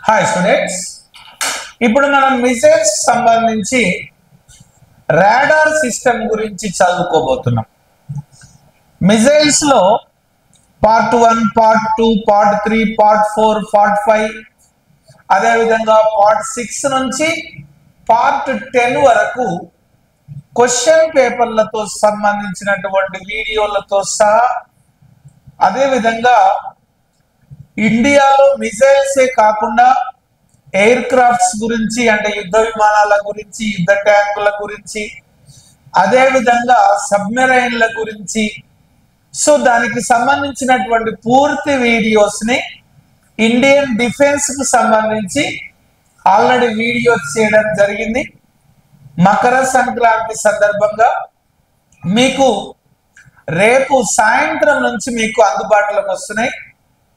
Hi students, ఇప్పుడు మనం missiles సంబంధించి రాడార్ సిస్టమ్ గురించి చదువుకోబోతున్నాం. మిసైల్స్ లో part 1, part 2, part 3, part 4, part 5, అదేవిధంగా పార్ట్ 6 నుంచి పార్ట్ 10 వరకు క్వశ్చన్ పేపర్లతో సంబంధించినటువంటి వీడియోలతో సహా, అదేవిధంగా ఇండియాలో మిసైల్సే కాకుండా ఎయిర్ క్రాఫ్ట్స్ గురించి, అంటే యుద్ధ విమానాల గురించి, యుద్ధ ట్యాంకుల గురించి, అదేవిధంగా సబ్మెరైన్ల గురించి, సో దానికి సంబంధించినటువంటి పూర్తి వీడియోస్ని ఇండియన్ డిఫెన్స్ కు సంబంధించి ఆల్రెడీ వీడియోస్ చేయడం జరిగింది. మకర సంక్రాంతి సందర్భంగా మీకు రేపు సాయంత్రం నుంచి మీకు అందుబాటులోకి వస్తున్నాయి.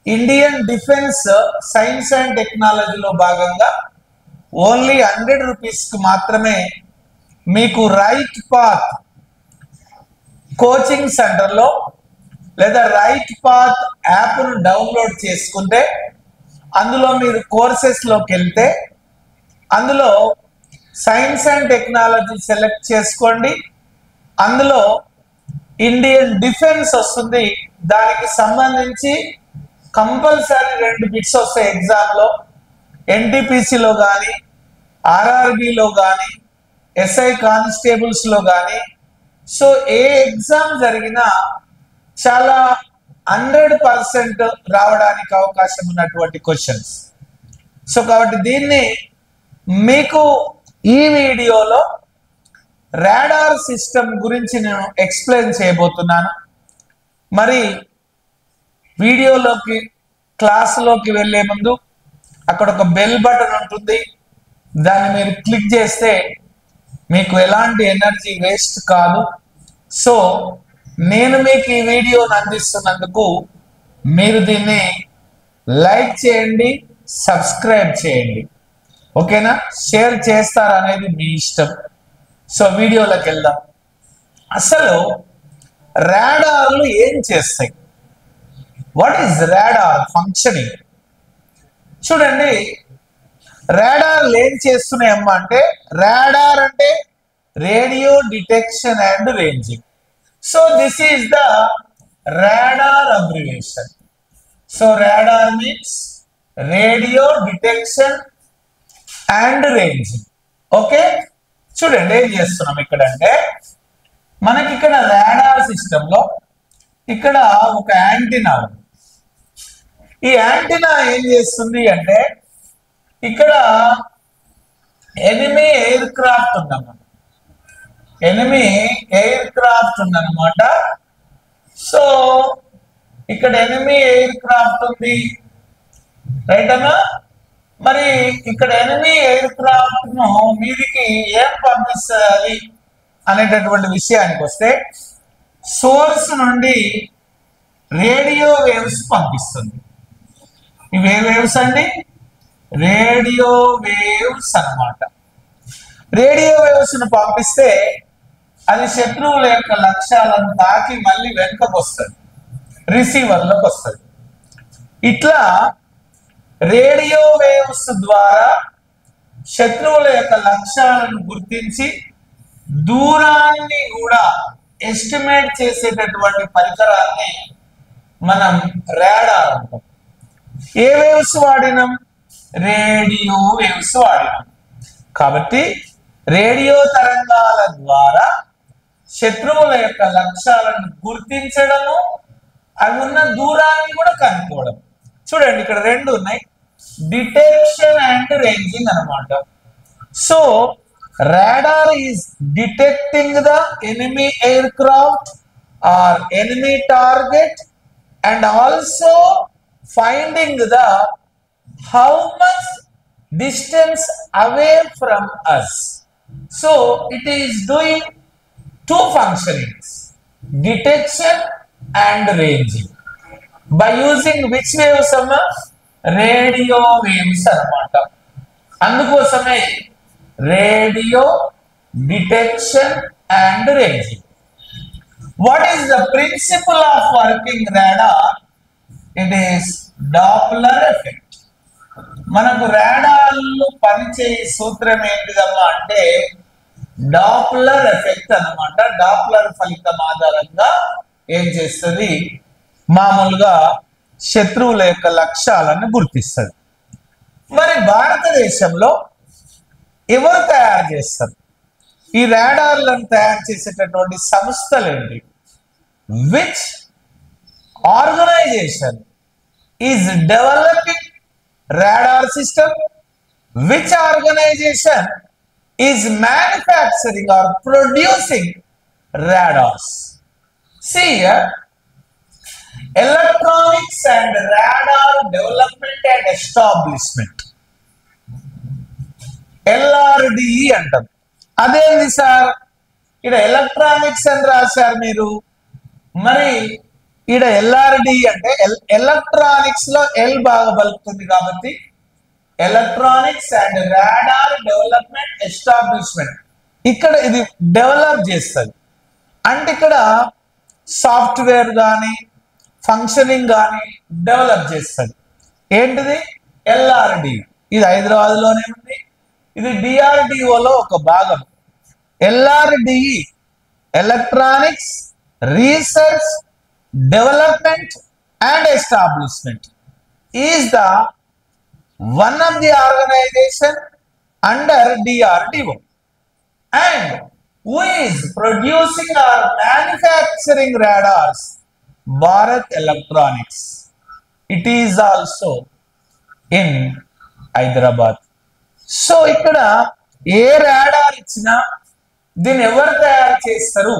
ఇండియన్ డిఫెన్స్ సైన్స్ అండ్ టెక్నాలజీలో భాగంగా ఓన్లీ 100 రూపీస్కి మాత్రమే మీకు రైట్ పాత్ కోచింగ్ సెంటర్లో లేదా రైట్ పాత్ యాప్ను డౌన్లోడ్ చేసుకుంటే అందులో మీరు కోర్సెస్లోకి వెళ్తే అందులో సైన్స్ అండ్ టెక్నాలజీ సెలెక్ట్ చేసుకోండి. అందులో ఇండియన్ డిఫెన్స్ వస్తుంది. దానికి సంబంధించి కంపల్సరీ 2 బిట్స్ వస్తాయి ఎగ్జామ్లో. ఎన్టీపీసీలో కానీ, ఆర్ఆర్బిలో కానీ, ఎస్ఐ కానిస్టేబుల్స్లో కానీ. సో ఏ ఎగ్జామ్ జరిగినా చాలా 100% రావడానికి అవకాశం ఉన్నటువంటి క్వశ్చన్స్. సో కాబట్టి దీన్ని మీకు ఈ వీడియోలో రాడార్ సిస్టమ్ గురించి నేను ఎక్స్ప్లెయిన్ చేయబోతున్నాను. మరి వీడియోలోకి క్లాస్లోకి వెళ్ళే ముందు అక్కడ ఒక బెల్ బటన్ ఉంటుంది, దాన్ని మీరు క్లిక్ చేస్తే మీకు ఎలాంటి ఎనర్జీ వేస్ట్ కాదు. సో నేను మీకు ఈ వీడియోని అందిస్తున్నందుకు మీరు దీన్ని లైక్ చేయండి, సబ్స్క్రైబ్ చేయండి, ఓకేనా? షేర్ చేస్తారనేది మీ ఇష్టం. సో వీడియోలోకి వెళ్దాం. అసలు రాడార్లు ఏం చేస్తాయి? What is radar functioning? చూడండి, రాడార్లు ఏం చేస్తున్నాయమ్మా అంటే, రాడార్ అంటే radio detection and ranging. So this is the radar abbreviation. So radar means radio detection and ranging. Okay, చూడండి ఏం చేస్తున్నాం ఇక్కడ అంటే, మనకి ఇక్కడ రాడార్ సిస్టమ్ లో ఇక్కడ ఒక యాంటీనా ఉంది. ఈ యాంటీనా ఏం చేస్తుంది అంటే, ఇక్కడ ఎనిమీ ఎయిర్ క్రాఫ్ట్ ఉందన్నమాట. ఎనిమీ ఎయిర్ క్రాఫ్ట్ ఉందన్నమాట. సో ఇక్కడ ఎనిమీ ఎయిర్ క్రాఫ్ట్ ఉంది, రైట్ అన్నా? మరి ఇక్కడ ఎనిమీ ఎయిర్ క్రాఫ్ట్ ను మీదికి ఏం పంపిస్తుంది అనేటటువంటి విషయానికి వస్తే, సోర్స్ నుండి రేడియో వేవ్స్ పంపిస్తుంది. ఇవే వేవ్స్ అండి, రేడియో వేవ్స్ అన్నమాట. రేడియో వేవ్స్ ను పంపిస్తే అది శత్రువుల యొక్క లక్ష్యాలను తాకి మళ్ళీ వెనుకకు వస్తుంది, రిసీవర్లోకి వస్తుంది. ఇట్లా రేడియో వేవ్స్ ద్వారా శత్రువుల యొక్క లక్ష్యాలను గుర్తించి దూరాన్ని కూడా ఎస్టిమేట్ చేసేటటువంటి పరికరాన్ని మనం రాడార్ అంటాం. ఏ వేవ్స్ వాడినాం? రేడియో వేవ్స్ వాడినాం. కాబట్టి రేడియో తరంగాల ద్వారా శత్రువుల యొక్క లక్ష్యాలను గుర్తించడము, అవి ఉన్న దూరాన్ని కూడా కనుక్కోవడం. చూడండి ఇక్కడ 2 ఉన్నాయి, డిటెక్షన్ అండ్ రేంజింగ్ అన్నమాట. So radar is detecting the enemy aircraft or enemy target and also finding the how much distance away from us. So it is doing 2 functionings, detection and ranging, by using which waves? Radio waves అన్నమాట. అందుకోసమే radio detection and ranging. What is the principle of working radar? It is Doppler effect. మనకు రాడార్లు పనిచేయ సూత్రం ఏంటిదమ్మా అంటే Doppler effect అన్నమాట. Doppler ఫలితం ఆధారంగా ఏం చేస్తుంది, మామూలుగా శత్రువుల యొక్క లక్ష్యాలను గుర్తిస్తుంది. మరి భారతదేశంలో ఎవరు తయారు చేస్తారు ఈ రాడార్లను తయారు చేసేటటువంటి సంస్థలు ఏంటి? Which organization is developing radar system? Which organization is manufacturing or producing radars? See here, electronics and radar development and establishment, LRDE అంటాం. అదేంది సార్, ఇక్కడ ఎలక్ట్రానిక్స్ అని రాశారు మీరు, మరి ఇక్కడ LRD అంటే ఎలక్ట్రానిక్స్ లో ఎల్ బాగా బలుపుతుంది కాబట్టి electronics and radar development establishment. ఇక్కడ ఇది డెవలప్ చేస్తుంది అంటే ఇక్కడ సాఫ్ట్వేర్ కానీ ఫంక్షనింగ్ కానీ డెవలప్ చేస్తుంది. ఏంటిది? LRD. ఇది హైదరాబాద్లోనే ఉంది. ఇది DRDOలో ఒక భాగం. LRDE electronics research development and establishment is the one of the organization under DRDO, and who is producing or manufacturing radars? Bharat Electronics. It is also in Hyderabad. So ikkada A radar ఇచ్చినా దీన్ని ఎవరు తయారు చేస్తారు?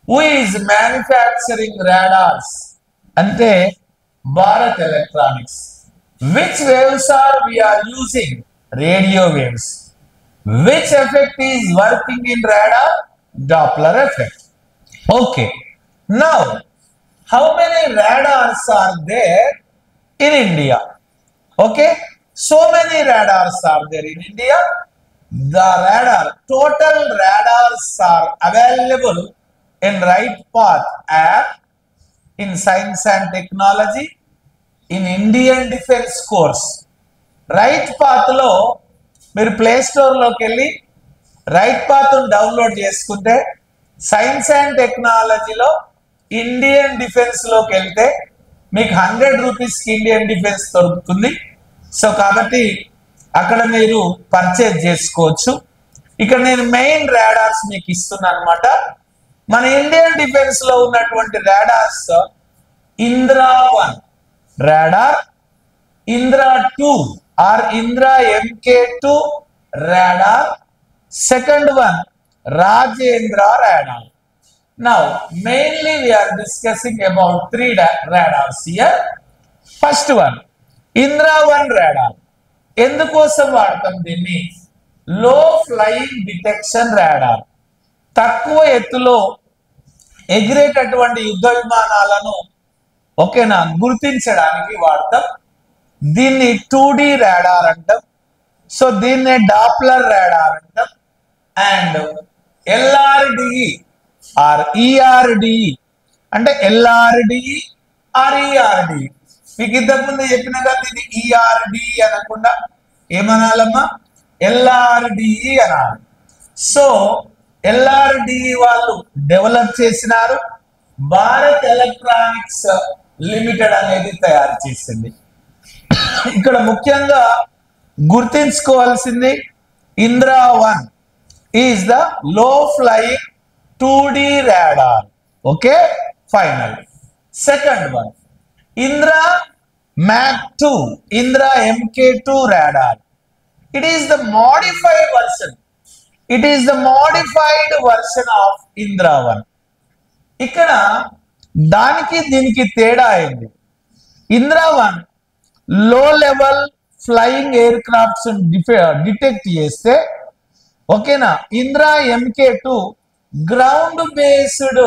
Who is manufacturing radars? Ante Bharat Electronics. Which waves are we are using? Radio waves. Which effect is working in radar? Doppler effect. Okay. Now, how many radars are there in India? Okay. So many radars are there in India. The total radars are available in Right Path app, in Science and Technology, in Indian Defense course. Right Path lo మీరు play store లోకి వెళ్ళి right path download చేసుకుంటే science and టెక్నాలజీలో Indian defence లోకి వెళ్తే మీకు 100 రూపీస్కి Indian defence దొరుకుతుంది. సో కాబట్టి అక్కడ మీరు పర్చేజ్ చేసుకోవచ్చు. ఇక్కడ నేను మెయిన్ రాడార్స్ మీకు ఇస్తున్నాను అనమాట. మన ఇండియన్ డిఫెన్స్ లో ఉన్నటువంటి radars Indra 1 radar, Indra 2 or Indra MK2 radar, second one Rajendra radar. Now mainly we are discussing about 3 radars here. First one Indra 1 radar. ఎందుకోసం వాడతాం దీన్ని? లో ఫ్లయింగ్ డిటెక్షన్ రాడార్. తక్కువ ఎత్తులో ఎగిరేటటువంటి యుద్ధ విమానాలను ఓకేనా గుర్తించడానికి వాడతాం. దీన్ని 2D రాడార్ అంటాం. సో దీన్నే డాప్లర్ రాడార్ అంటాం. అండ్ LRDE ఆర్ ERDE అంటే LRDE ఆర్ ERDE. మీకు ఇంతకుముందు చెప్పిన కదా ఇది ERDE అనకుండా ఏమనాలమ్మా? LRDE అనాలి. సో LRDE వాళ్ళు డెవలప్ చేసినారు, భారత్ ఎలక్ట్రానిక్స్ లిమిటెడ్ అనేది తయారు చేసింది. ఇక్కడ ముఖ్యంగా గుర్తించుకోవాల్సింది Indra 1 is the low flying 2D radar. Okay, final. Second one Indra Mach 2, Indra MK2 radar. It is the modified version. It is the modified version of Indra 1. ఇక్కడ దానికి దీనికి తేడా అయింది. ఇంద్రా 1 లో level flying air crafts detect చేస్తే ఓకేనా, Indra MK2 ground based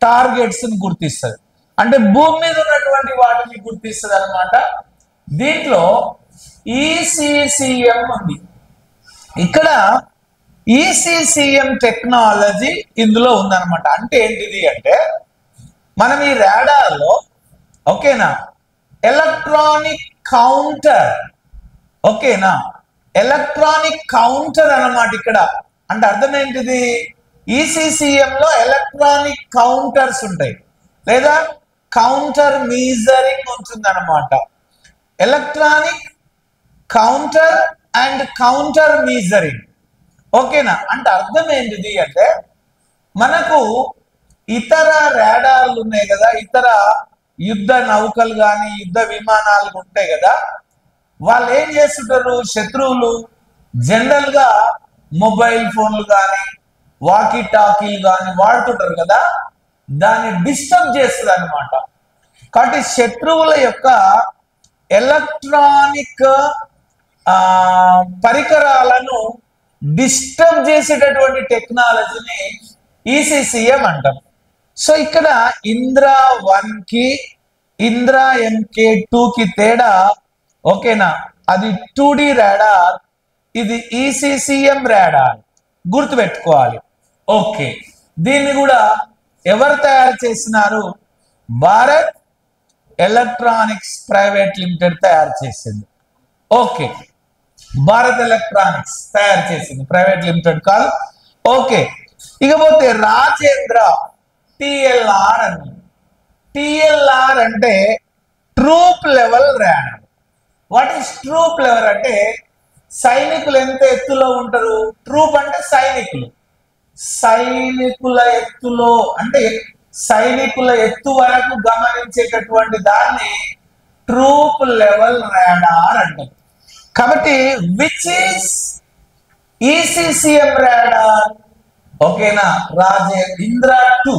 targets గుర్తిస్తుంది. అంటే భూమి మీద ఉన్నటువంటి వాటిని గుర్తిస్తుంది అనమాట. దీంట్లో ECCM ఉంది. ఇక్కడ ECCM టెక్నాలజీ ఇందులో ఉందన్నమాట. అంటే ఏంటిది అంటే మనం ఈ రాడార్ లో ఓకేనా ఎలక్ట్రానిక్ కౌంటర్ ఓకేనా. ఎలక్ట్రానిక్ కౌంటర్ అన్నమాట ఇక్కడ. అంటే అర్థం ఏంటిది, ECCM లో ఎలక్ట్రానిక్ కౌంటర్స్ ఉంటాయి లేదా కౌంటర్ మీజరింగ్ ఉంటుంది అనమాట. Electronic counter and counter మీజరింగ్. ఓకేనా. అంటే అర్థం ఏంటిది అంటే మనకు ఇతర రాడార్లు ఉన్నాయి కదా, ఇతర యుద్ధ నౌకలు కానీ యుద్ధ విమానాలు ఉంటాయి కదా, వాళ్ళు ఏం చేస్తుంటారు, శత్రువులు జనరల్ గా మొబైల్ ఫోన్లు కానీ వాకీ టాకీలు కానీ వాడుతుంటారు కదా, దాన్ని డిస్టర్బ్ చేస్తుంది అనమాట. కాబట్టి శత్రువుల యొక్క ఎలక్ట్రానిక్ పరికరాలను డిస్టర్బ్ చేసేటటువంటి టెక్నాలజీని ECCM అంటాం. సో ఇక్కడ ఇంద్రా 1 కి ఇంద్రా MK2 కి తేడా, ఓకేనా, అది 2D రాడార్, ఇది ECCM రాడార్, గుర్తుపెట్టుకోవాలి. ఓకే, దీన్ని కూడా ఎవరు తయారు చేసినారు, భారత్ ఎలక్ట్రానిక్స్ ప్రైవేట్ లిమిటెడ్ తయారు చేసింది. ఓకే, భారత్ ఎలక్ట్రానిక్స్ తయారు చేసింది, ప్రైవేట్ లిమిటెడ్ కాదు. ఓకే, ఇకపోతే రాజేంద్ర TLR అని. TLR అంటే troop level radar. What is troop level అంటే సైనికులు ఎంత ఎత్తులో ఉంటారు, ట్రూప్ అంటే సైనికులు, సైనికుల ఎత్తులో అంటే సైనికుల ఎత్తు వరకు గమనించేటటువంటి దాన్ని ట్రూప్ లెవెల్ రాడార్ అంటారు. కాబట్టి విచ్ ఈస్ ECCM రాడార్, ఓకేనా, Indra 2.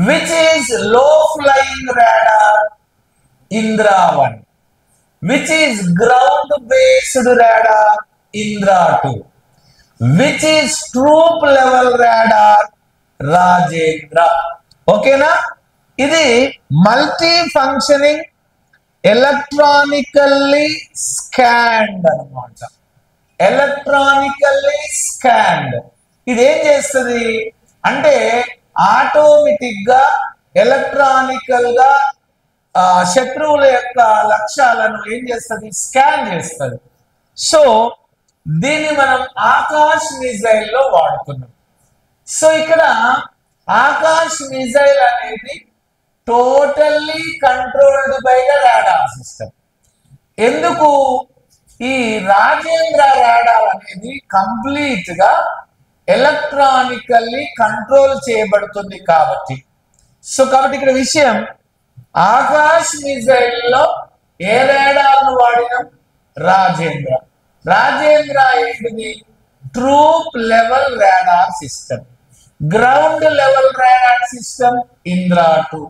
Which is low flying radar, Indra 1. Which is ground based radar, Indra 2. Which is troop level radar, Rajendra. ఓకేనా. ఇది మల్టీ ఫంక్షనింగ్ ఎలక్ట్రానికల్లీ స్కాన్డ్ అన్నమాట. ఎలక్ట్రానికల్లీ స్కాన్డ్ ఇది ఏం చేస్తుంది అంటే ఆటోమేటిక్ గా ఎలక్ట్రానికల్ గా శత్రువుల యొక్క లక్ష్యాలను ఏం చేస్తుంది, స్కాన్ చేస్తుంది. సో దీన్ని మనం ఆకాశ్ మిజైల్ లో వాడుతున్నాం. సో ఇక్కడ ఆకాశ్ మిజైల్ అనేది totally controlled by the radar system. ఎందుకు, ఈ రాజేంద్ర రాడార్ అనేది కంప్లీట్ గా ఎలక్ట్రానికల్లీ కంట్రోల్ చేయబడుతుంది కాబట్టి. సో కాబట్టి ఇక్కడ విషయం, ఆకాశ్ మిజైల్ లో ఏ రాడార్ ను వాడినాం, రాజేంద్ర. రాజేంద్ర ఏంటిది, troop level radar system. Ground level radar system Indra 2.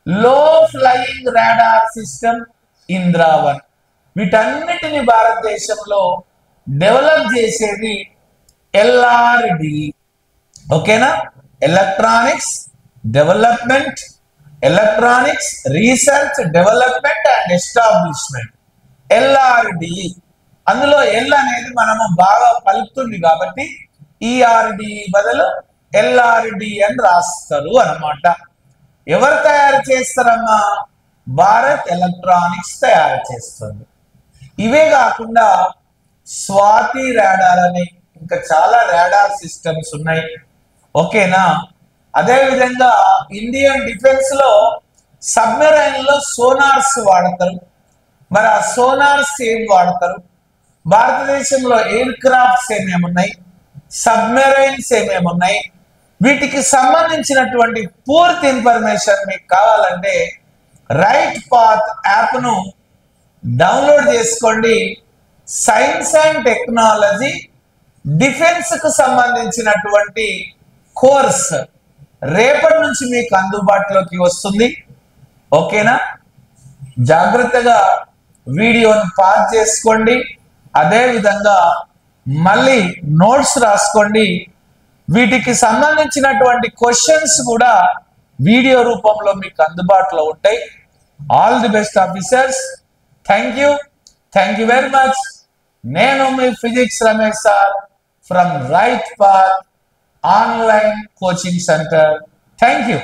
Low flying radar system Indra 1. వీటన్నిటిని భారతదేశంలో డెవలప్ చేసేది LRD. ఓకేనా, electronics development, electronics research development and establishment, LRD. అందులో L అనేది మనము బాగా పలుకుతుంది కాబట్టి ERD బదులు LRD అని రాస్తారు అన్నమాట. ఎవరు తయారు చేస్తారమ్మా, భారత్ ఎలక్ట్రానిక్స్ తయారు చేస్తుంది. ఇవే కాకుండా స్వాతి రాడార్ అని ఇంకా చాలా రాడార్ సిస్టమ్స్ ఉన్నాయి. ఓకేనా. అదే విధంగా ఇండియన్ డిఫెన్స్ లో సబ్మెరైన్ లో సోనార్స్ వాడతారు. మరి ఆ సోనార్స్ ఏం వాడతారు, భారతదేశంలో ఎయిర్ క్రాఫ్ట్స్ ఏమేమున్నాయి, సబ్మెరైన్స్ ఏమేమున్నాయి, వీటికి సంబంధించినటువంటి పూర్తి ఇన్ఫర్మేషన్ మీకు కావాలంటే రైట్ పాత్ యాప్ ను డౌన్లోడ్ చేసుకోండి. సైన్స్ అండ్ టెక్నాలజీ డిఫెన్స్ కు సంబంధించినటువంటి కోర్స్ రేపటి నుంచి మీకు అందుబాటులోకి వస్తుంది. ఓకేనా. జాగ్రత్తగా వీడియోను పాజ్ చేసుకోండి. అదే విధంగా మళ్ళీ నోట్స్ రాసుకోండి. వీటికి సంబంధించినటువంటి క్వశ్చన్స్ కూడా వీడియో రూపంలో మీకు అందుబాటులో ఉంటాయి. All the best officers. Thank you very much. నేను మీ physics Ramesh sir from Right Path online coaching centre. Thank you.